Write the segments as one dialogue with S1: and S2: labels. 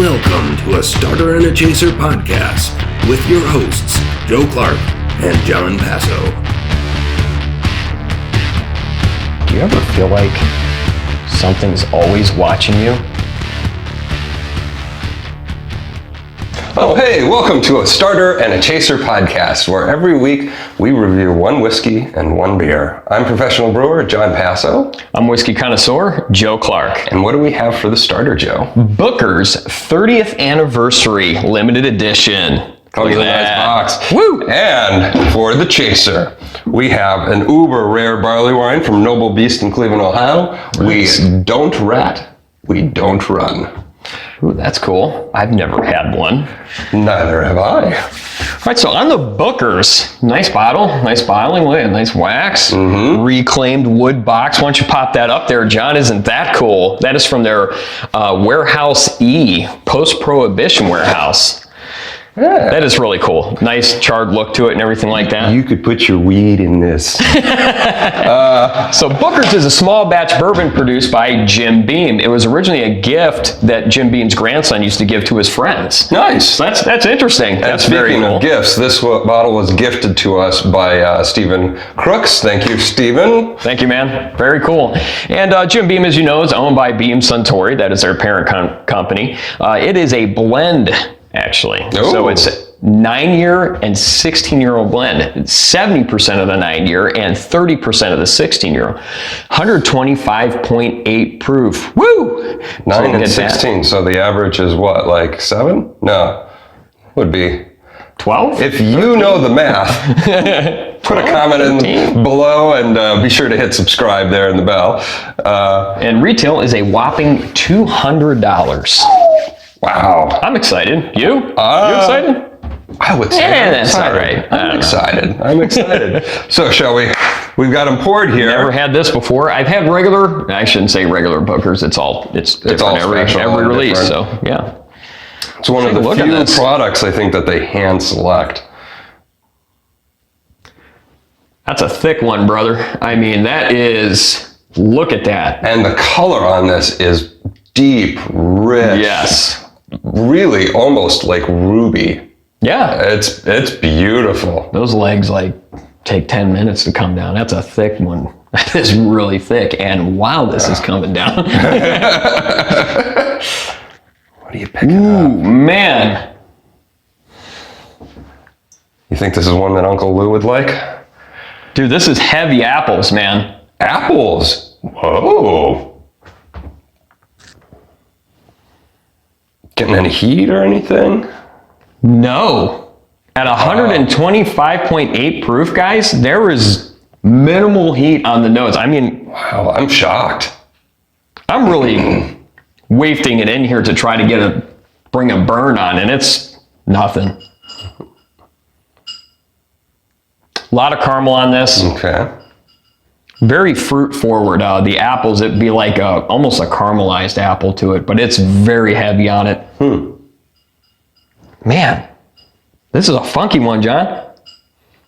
S1: Welcome to a Starter and a Chaser podcast with your hosts, Joe Clarke and Jon Passow.
S2: Do you ever feel like something's always watching you?
S3: Oh, hey, welcome to a Starter and a Chaser podcast, where every week we review one whiskey and one beer. I'm Professional Brewer Jon Passow.
S2: I'm Whiskey Connoisseur Joe Clarke.
S3: And what do we have for the starter, Joe?
S2: Booker's 30th Anniversary Limited Edition.
S3: Comes in a nice box.
S2: Woo!
S3: And for the Chaser, we have an uber rare barley wine from Noble Beast in Cleveland, Ohio.
S2: Nice.
S3: We don't rat, we don't run.
S2: Ooh, that's cool. I've never had one.
S3: Neither have I.
S2: All right, so on the Booker's, nice bottle, nice bottling, look at nice wax, reclaimed wood box. Why don't you pop that up there, John? Isn't that cool? That is from their Warehouse E, post-prohibition warehouse.
S3: Yeah.
S2: That is really cool. Nice charred look to it and everything like that.
S3: You could put your weed in this.
S2: So Booker's is a small batch bourbon produced by Jim Beam. It was originally a gift that Jim Beam's grandson used to give to his friends.
S3: Nice.
S2: That's interesting. That's
S3: and
S2: very
S3: speaking
S2: cool.
S3: of gifts, this bottle was gifted to us by Stephen Crooks. Thank you, Stephen.
S2: Thank you, man. Very cool. And Jim Beam, as you know, is owned by Beam Suntory. That is their parent company. It is a blend, actually.
S3: Ooh.
S2: So it's 9-year and 16-year-old blend. 70% of the 9-year and 30% of the 16-year. 125.8 proof. Woo!
S3: 9 and 16. So the average is what, like 7? No, would be
S2: 12?
S3: If you know the math, put a comment in below and be sure to hit subscribe there in the bell.
S2: And retail is a whopping $200.
S3: Wow.
S2: I'm excited. You? You excited?
S3: I would say
S2: that's all right.
S3: I'm excited. I'm excited. So shall we? We've got them poured here.
S2: Never had this before. I've had regular. I shouldn't say regular Bookers. It's different
S3: all
S2: every
S3: special and
S2: release.
S3: different.
S2: So yeah.
S3: It's one of the few products I think that they hand select.
S2: That's a thick one, brother. I mean, that is. Look at that.
S3: And the color on this is deep, rich.
S2: Yes.
S3: Really, almost like ruby.
S2: Yeah.
S3: It's beautiful.
S2: Those legs take 10 minutes to come down. That's a thick one. That is really thick. And wow, this is coming down.
S3: What are you picking
S2: Ooh,
S3: up?
S2: man.
S3: You think this is one that Uncle Lou would like?
S2: Dude, this is heavy apples, man.
S3: Apples? Whoa. Getting any heat or anything?
S2: No. At 125.8 proof, guys, there is minimal heat on the nose. I mean,
S3: Wow, I'm shocked.
S2: I'm really wafting it in here to try to bring a burn on, and it's nothing. A lot of caramel on this.
S3: Okay.
S2: Very fruit forward. The apples, it'd be like almost a caramelized apple to it, but it's very heavy on it. Man, this is a funky one, John.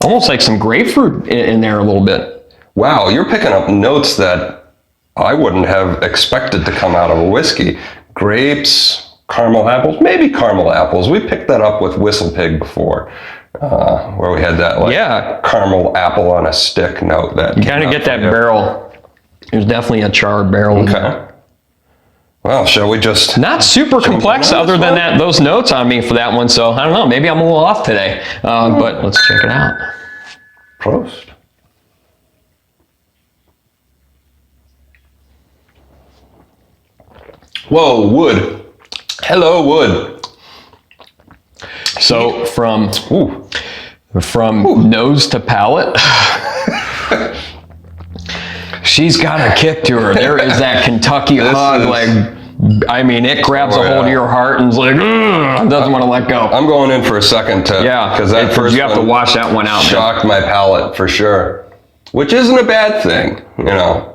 S2: Almost like some grapefruit in there a little bit.
S3: Wow, you're picking up notes that I wouldn't have expected to come out of a whiskey. Grapes, caramel apples, maybe caramel apples. We picked that up with Whistle Pig before, where we had that caramel apple on a stick note. That
S2: You kind of get that barrel. There's definitely a charred barrel.
S3: Okay. Well, shall we just...
S2: Not super complex other than those notes on me for that one, so I don't know, maybe I'm a little off today, but let's check it out.
S3: Prost. Whoa, wood. Hello, wood.
S2: So from
S3: Ooh.
S2: nose to palate, she's got a kick to her. There is that Kentucky hug, I mean, it grabs a hold of your heart and is like, doesn't want to let go.
S3: I'm going in for a second to...
S2: Yeah,
S3: because that first
S2: you have to wash that one out.
S3: shocked my palate for sure. Which isn't a bad thing, you know.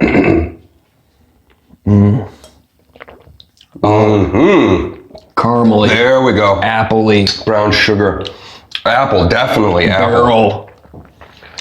S2: Caramely.
S3: There we go.
S2: Appley.
S3: Brown sugar. Apple, definitely apple.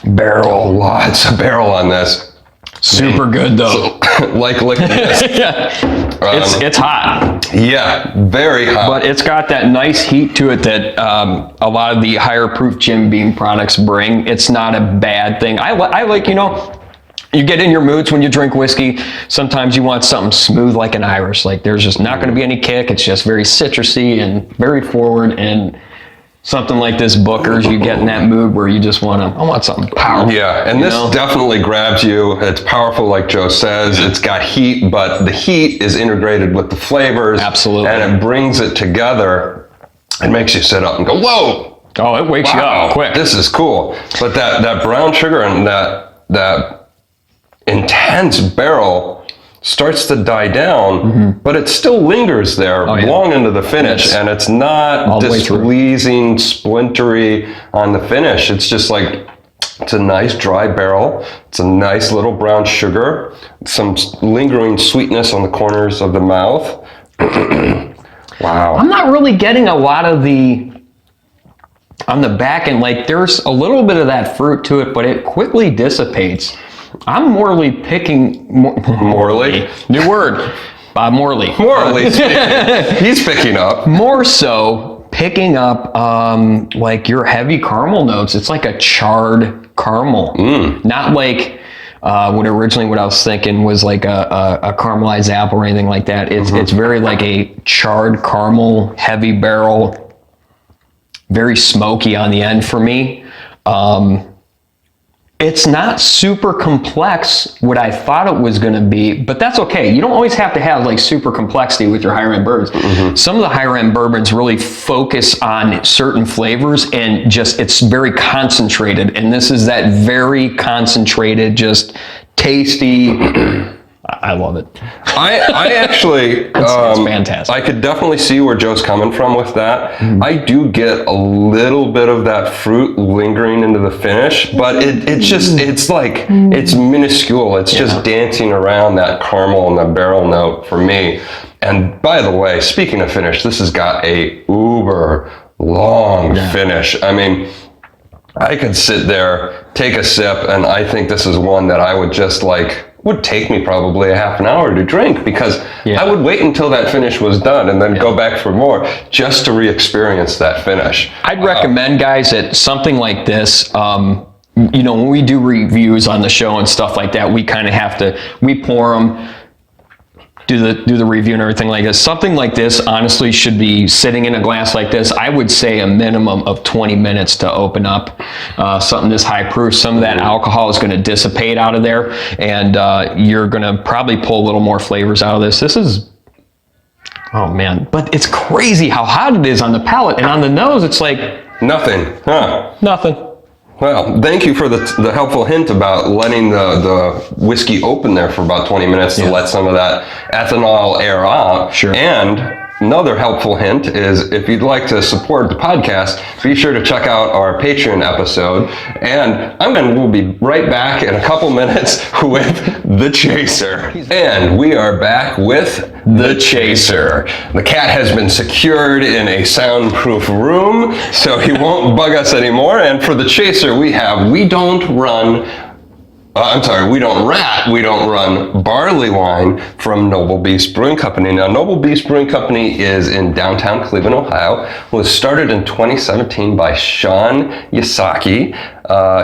S2: Barrel.
S3: Lots of barrel on this.
S2: Super good though.
S3: like liquid whiskey.
S2: It's hot.
S3: Yeah, very hot.
S2: But it's got that nice heat to it that a lot of the higher proof Jim Beam products bring. It's not a bad thing. I like, you get in your moods when you drink whiskey. Sometimes you want something smooth like an Irish. Like there's just not going to be any kick. It's just very citrusy and very forward. And something like this Booker's, you get in that mood where you just I want something powerful.
S3: Yeah, and this definitely grabs you. It's powerful, like Joe says. It's got heat, but the heat is integrated with the flavors.
S2: Absolutely.
S3: And it brings it together. It makes you sit up and go, whoa!
S2: Oh, it wakes you up quick.
S3: This is cool. But that brown sugar and that intense barrel starts to die down, but it still lingers there long into the finish, and it's not displeasing, splintery on the finish. It's just like, it's a nice dry barrel. It's a nice little brown sugar, some lingering sweetness on the corners of the mouth. Wow.
S2: I'm not really getting a lot of on the back end, like there's a little bit of that fruit to it, but it quickly dissipates. I'm Morley picking...
S3: Morley?
S2: New word. Bob Morley.
S3: Morley's he's picking up.
S2: More so picking up like your heavy caramel notes. It's like a charred caramel. Not like what I was thinking was like a caramelized apple or anything like that. It's very like a charred caramel, heavy barrel, very smoky on the end for me. It's not super complex, what I thought it was going to be, but that's okay. You don't always have to have like super complexity with your higher end bourbons. Some of the higher end bourbons really focus on certain flavors and just, it's very concentrated. And this is that very concentrated, just tasty. I love it.
S3: I actually,
S2: it's fantastic.
S3: I could definitely see where Joe's coming from with that. I do get a little bit of that fruit lingering into the finish, but it's like, it's minuscule. It's just dancing around that caramel and the barrel note for me. And by the way, speaking of finish, this has got a uber long finish. I mean, I could sit there, take a sip, and I think this is one that I would just would take me probably a half an hour to drink, because I would wait until that finish was done and then go back for more just to re-experience that finish.
S2: I'd recommend, guys, that something like this, when we do reviews on the show and stuff like that, we kind of we pour them, do the review and everything like this. Something like this honestly should be sitting in a glass like this. I would say a minimum of 20 minutes to open up something this high proof. Some of that alcohol is going to dissipate out of there, and you're going to probably pull a little more flavors out of this. This is, oh man, but it's crazy how hot it is on the palate, and on the nose it's like
S3: nothing.
S2: Nothing.
S3: Well, thank you for the helpful hint about letting the whiskey open there for about 20 minutes to let some of that ethanol air out.
S2: Sure.
S3: And another helpful hint is, if you'd like to support the podcast, be sure to check out our Patreon episode. And we'll be right back in a couple minutes with The Chaser. And we are back with The Chaser. The cat has been secured in a soundproof room, so he won't bug us anymore. And for The Chaser, we don't rat, we don't run barley wine from Noble Beast Brewing Company. Now, Noble Beast Brewing Company is in downtown Cleveland, Ohio. It was started in 2017 by Sean Yasaki.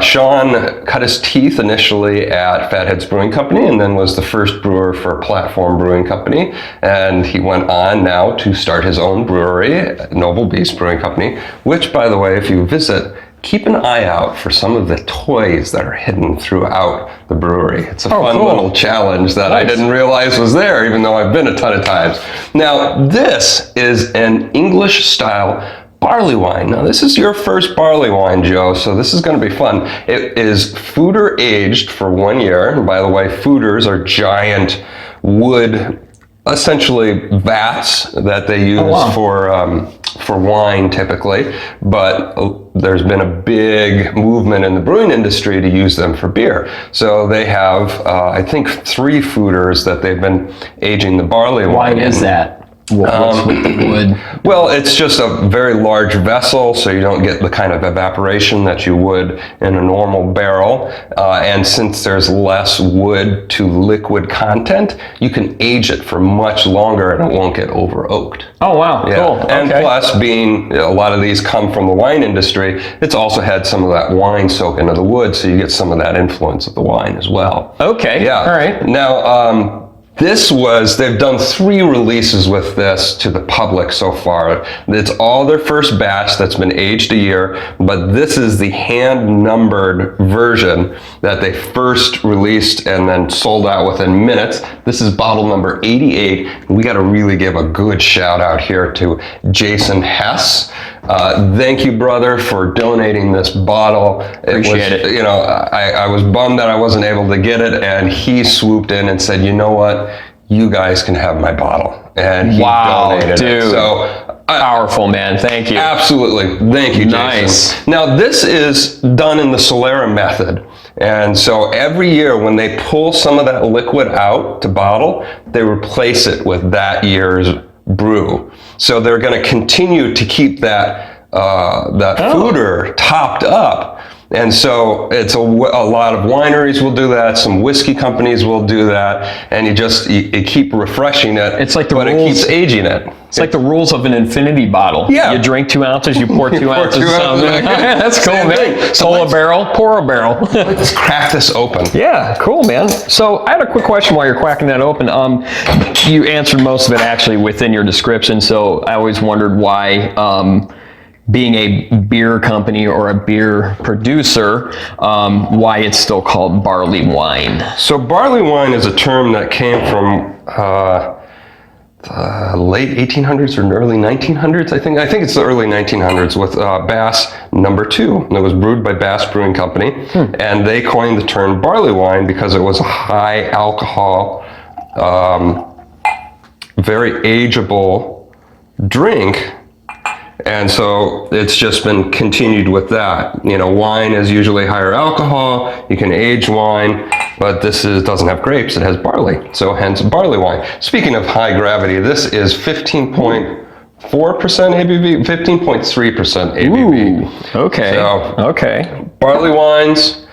S3: Sean cut his teeth initially at Fatheads Brewing Company, and then was the first brewer for Platform Brewing Company. And he went on now to start his own brewery, Noble Beast Brewing Company, which, by the way, if you visit, keep an eye out for some of the toys that are hidden throughout the brewery. It's a fun little challenge that I didn't realize was there, even though I've been a ton of times. Now, this is an English style barley wine. Now, this is your first barley wine, Joe, so this is going to be fun. It is foeder aged for 1 year. And by the way, foeders are giant wood, essentially vats that they use for wine typically, but there's been a big movement in the brewing industry to use them for beer. So they have, I think, 3 foeders that they've been aging the barley wine in.
S2: Why is that? What's with the wood?
S3: Well, it's just a very large vessel, so you don't get the kind of evaporation that you would in a normal barrel. And since there's less wood to liquid content, you can age it for much longer and it won't get over oaked.
S2: Oh, wow.
S3: Yeah.
S2: Cool.
S3: And
S2: Okay.
S3: plus, being a lot of these come from the wine industry, it's also had some of that wine soak into the wood, so you get some of that influence of the wine as well.
S2: Okay.
S3: Yeah.
S2: All right.
S3: Now, they've done 3 releases with this to the public so far. It's all their first batch that's been aged a year, but this is the hand-numbered version that they first released and then sold out within minutes. This is bottle number 88. We got to really give a good shout out here to Jason Hess. Thank you, brother, for donating this bottle.
S2: Appreciate it.
S3: You know, I was bummed that I wasn't able to get it, and he swooped in and said, you know what? You guys can have my bottle. And he donated
S2: dude.
S3: it. So,
S2: Powerful, man. Thank you.
S3: absolutely. Thank you, Jason.
S2: Nice.
S3: Now, this is done in the Solera method. And so every year when they pull some of that liquid out to bottle, they replace it with that year's brew. So they're going to continue to keep that foeder topped up. And so it's a lot of wineries will do that. Some whiskey companies will do that. And you keep refreshing it.
S2: It's like the
S3: but
S2: rules-
S3: it keeps aging it.
S2: It's like the rules of an infinity bottle.
S3: Yeah.
S2: You drink 2 ounces, you pour 2 ounces of
S3: 2 ounces.
S2: something. That's cool,
S3: Same
S2: man.
S3: thing. So
S2: Pull a barrel, pour a barrel.
S3: Let's crack this open.
S2: Yeah, cool, man. So I had a quick question while you're cracking that open. You answered most of it actually within your description, so I always wondered why being a beer company or a beer producer, why it's still called barley wine.
S3: So barley wine is a term that came from late 1800s or early 1900s. I think it's the early 1900s with Bass Number 2. And it was brewed by Bass Brewing Company, and they coined the term barley wine because it was a high alcohol, very ageable drink. And so it's just been continued with that. You know, wine is usually higher alcohol. You can age wine, but this doesn't have grapes. It has barley. So hence barley wine. Speaking of high gravity, this is 15.4% ABV, 15.3% ABV.
S2: Ooh, okay.
S3: So,
S2: okay.
S3: barley wines,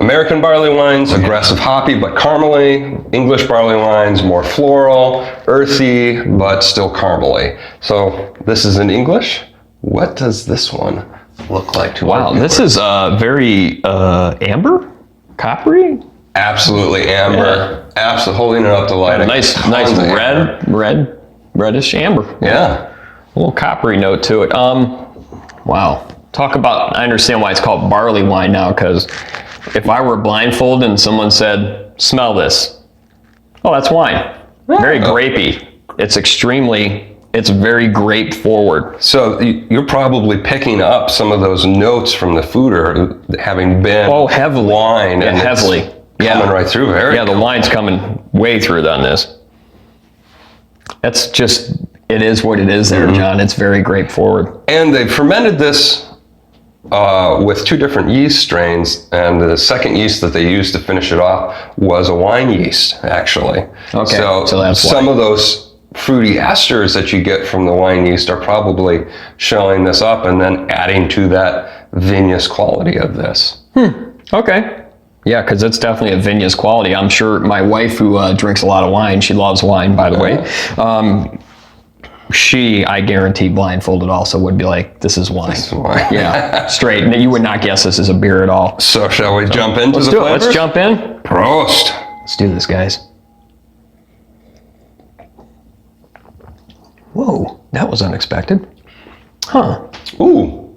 S3: American barley wines, aggressive hoppy but caramely. English barley wines, more floral, earthy, but still caramely. So this is in English. What does this one look like to our
S2: Wow,
S3: viewers?
S2: this is very amber, coppery.
S3: Absolutely amber. Absolutely holding it up to light.
S2: Nice
S3: Tons of amber.
S2: reddish amber.
S3: Yeah.
S2: A little coppery note to it. Wow. Talk about, I understand why it's called barley wine now, because if I were blindfolded and someone said, smell this. Oh, that's wine. Very grapey. It's very grape forward.
S3: So you're probably picking up some of those notes from the foeder having been
S2: Heavily.
S3: wine.
S2: Yeah,
S3: and it's
S2: heavily.
S3: Coming right through.
S2: The wine's coming way through on this. That's just, it is what it is there, John. It's very grape forward.
S3: And they fermented this with 2 different yeast strains, and the second yeast that they used to finish it off was a wine yeast, actually.
S2: Okay,
S3: So
S2: that's why.
S3: some of those fruity esters that you get from the wine yeast are probably showing this up and then adding to that vinous quality of this.
S2: Okay. Yeah, because it's definitely a vinous quality. I'm sure my wife, who drinks a lot of wine, she loves wine, by the way. I guarantee, blindfolded also would be like, this is wine. Yeah, straight. You would not guess this is a beer at all.
S3: So shall we jump into the flavors?
S2: Let's jump in.
S3: Prost.
S2: Let's do this, guys. Whoa, that was unexpected. Huh.
S3: Ooh.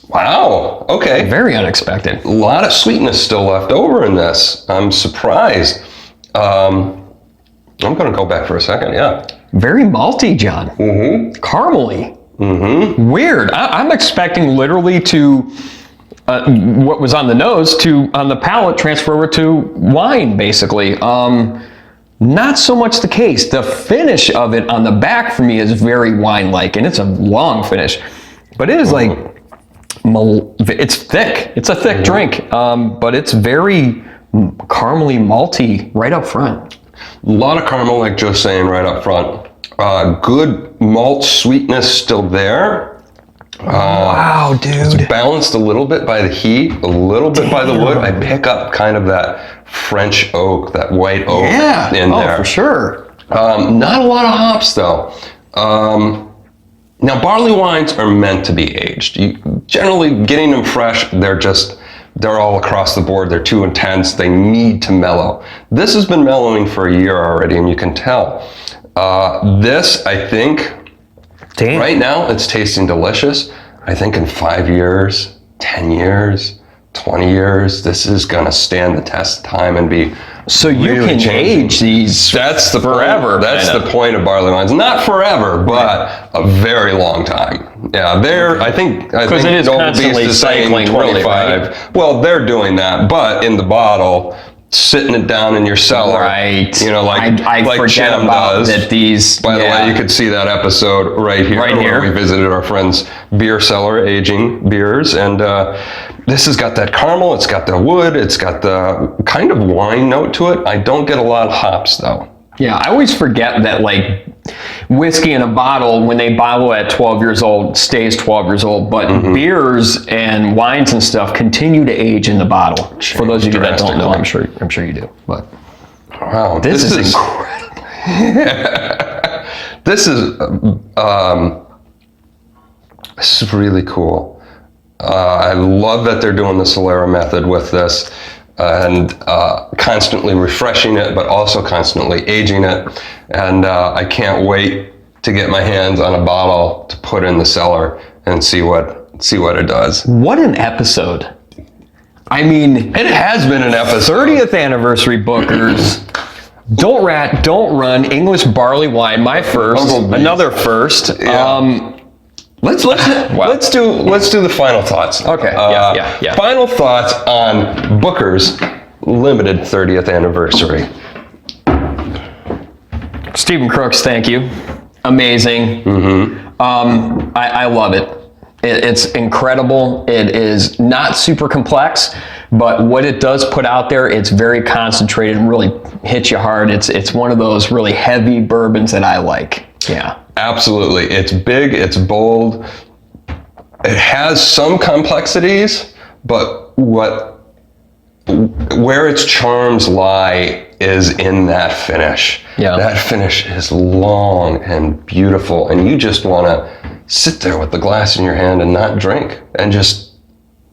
S3: Wow. Okay.
S2: Very unexpected.
S3: A lot of sweetness still left over in this. I'm surprised. I'm going to go back for a second. Yeah.
S2: Very malty, John. Caramely. Weird. I'm expecting literally to what was on the nose to on the palate transfer over to wine, basically. Not so much the case. The finish of it on the back for me is very wine-like, and it's a long finish, but it is like it's thick. It's a thick drink, but it's very caramely malty right up front.
S3: A lot of caramel, like Joe's saying right up front. Good malt sweetness still there.
S2: Wow, dude.
S3: It's balanced a little bit by the heat, a little bit by the wood. I pick up kind of that French oak, that white oak in there.
S2: Oh, for sure.
S3: Not a lot of hops though. Now barley wines are meant to be aged. Generally getting them fresh, they're all across the board. They're too intense. They need to mellow. This has been mellowing for a year already, and you can tell. This, I think, right now, it's tasting delicious. I think in 5 years, 10 years, 20 years, this is gonna stand the test of time and be
S2: So you
S3: really
S2: can
S3: changing.
S2: age these
S3: That's the
S2: forever.
S3: Point. That's the point of barley wines. Not forever, but a very long time. Yeah, I think
S2: it is
S3: Noble
S2: constantly
S3: Beast is saying
S2: cycling,
S3: 25.
S2: really, right?
S3: Well, they're doing that, but in the bottle, sitting it down in your cellar.
S2: Right.
S3: You know, like
S2: forget
S3: Jim
S2: about
S3: does.
S2: that these.
S3: By the way, you could see that episode right here. Where we visited our friend's beer cellar aging beers. And this has got that caramel, it's got the wood, it's got the kind of wine note to it. I don't get a lot of hops though.
S2: Yeah, I always forget that like whiskey in a bottle, when they bottle at 12 years old, stays 12 years old. But beers and wines and stuff continue to age in the bottle. For those of you that don't know, I'm sure you do. But
S3: wow,
S2: this is incredible.
S3: This is really cool. I love that they're doing the Solera method with this and constantly refreshing it, but also constantly aging it. And I can't wait to get my hands on a bottle to put in the cellar and see what it does.
S2: What an episode. I mean,
S3: it has been an episode.
S2: 30th anniversary Bookers. Don't Rat, Don't Run, English Barley Wine, my first, another first.
S3: Yeah. Let's do the final thoughts.
S2: Okay. Yeah.
S3: Final thoughts on Booker's limited 30th anniversary.
S2: Stephen Crooks, thank you. Amazing. I love it. It's incredible. It is not super complex, but what it does put out there, it's very concentrated and really hits you hard. It's one of those really heavy bourbons that I like. Yeah.
S3: Absolutely. It's big, it's bold. It has some complexities, but where its charms lie is in that finish.
S2: Yeah.
S3: That finish is long and beautiful, and you just want to sit there with the glass in your hand and not drink and just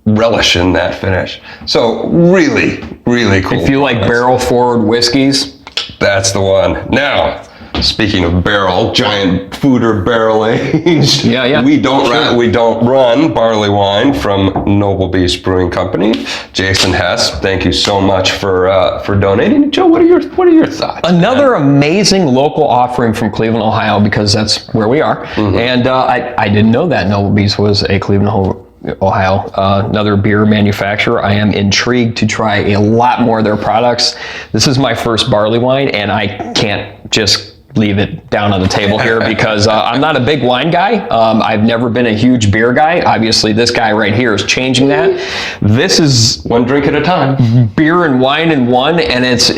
S3: relish in that finish. So really, really cool.
S2: If you like barrel forward whiskeys,
S3: that's the one. Now, speaking of barrel, giant foeder barrel aged.
S2: Yeah.
S3: We don't run barley wine from Noble Beast Brewing Company. Jason Hess, thank you so much for donating. Joe, what are your thoughts?
S2: Another amazing local offering from Cleveland, Ohio, because that's where we are. And I didn't know that Noble Beast was a Cleveland, Ohio, another beer manufacturer. I am intrigued to try a lot more of their products. This is my first barley wine, and I can't just leave it down on the table here because I'm not a big wine guy. I've never been a huge beer guy. Obviously, this guy right here is changing that. This is
S3: one drink at a time.
S2: Beer and wine in one, and it's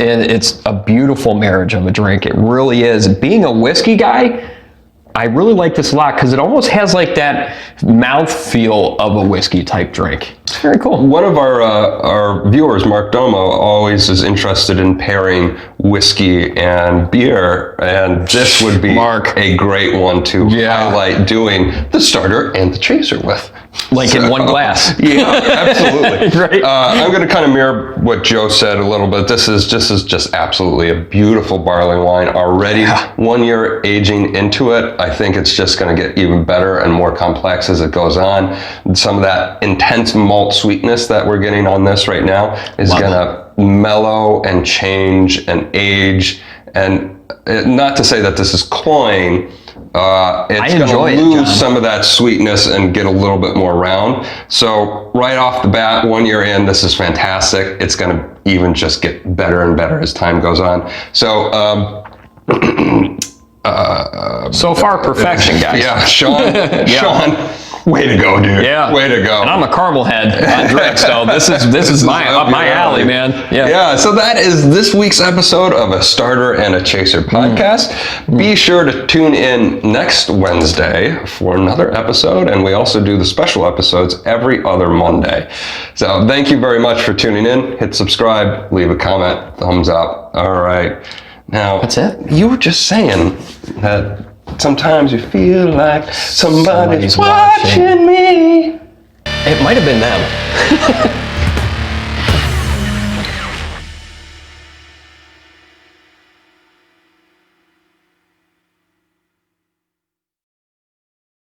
S2: a beautiful marriage of a drink. It really is. Being a whiskey guy, I really like this a lot because it almost has like that mouth feel of a whiskey type drink. It's very cool.
S3: One of our viewers, Mark Domo, always is interested in pairing whiskey and beer, and this would be a great one to highlight doing the starter and the chaser with.
S2: Like in one glass.
S3: Yeah, absolutely.
S2: Right.
S3: I'm going to kind of mirror what Joe said a little bit. This is just absolutely a beautiful barley wine already. 1 year aging into it. I think it's just going to get even better and more complex as it goes on. Some of that intense malt sweetness that we're getting on this right now is going to mellow and change and age. And not to say that this is cloying. It's going to lose some of that sweetness and get a little bit more round. So right off the bat, 1 year in, this is fantastic. It's going to even just get better and better as time goes on. So
S2: so far, perfection, guys.
S3: Yeah, Sean, Way to go, dude.
S2: Yeah.
S3: Way to go.
S2: And I'm a caramel head on drink, so this is my
S3: up
S2: my
S3: your
S2: alley, man. Yeah.
S3: Yeah, so that is this week's episode of A Starter and a Chaser podcast. Be sure to tune in next Wednesday for another episode, and we also do the special episodes every other Monday. So thank you very much for tuning in. Hit subscribe, leave a comment, thumbs up. All right. Now,
S2: That's it.
S3: You were just saying that sometimes you feel like somebody's watching me.
S2: It might have been them.